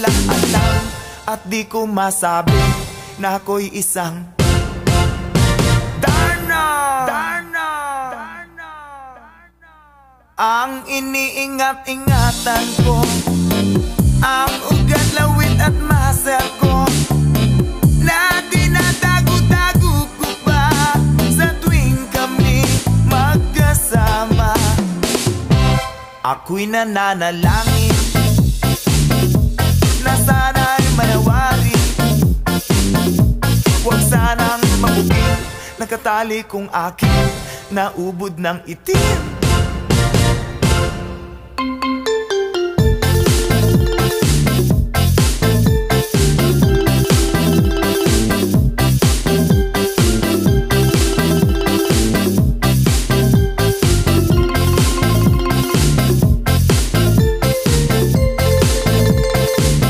alam at di ko masabi na ako'y isang Darna. Ang iniingat-ingatan ko, ang ugat, lawit at muscle ko, na dinadago-dago ko pa sa tuwing kami magkasama. Ako'y nananalangin na sana'y manawari, huwag sanang mabugin, nakatali kong aking naubod ng itim.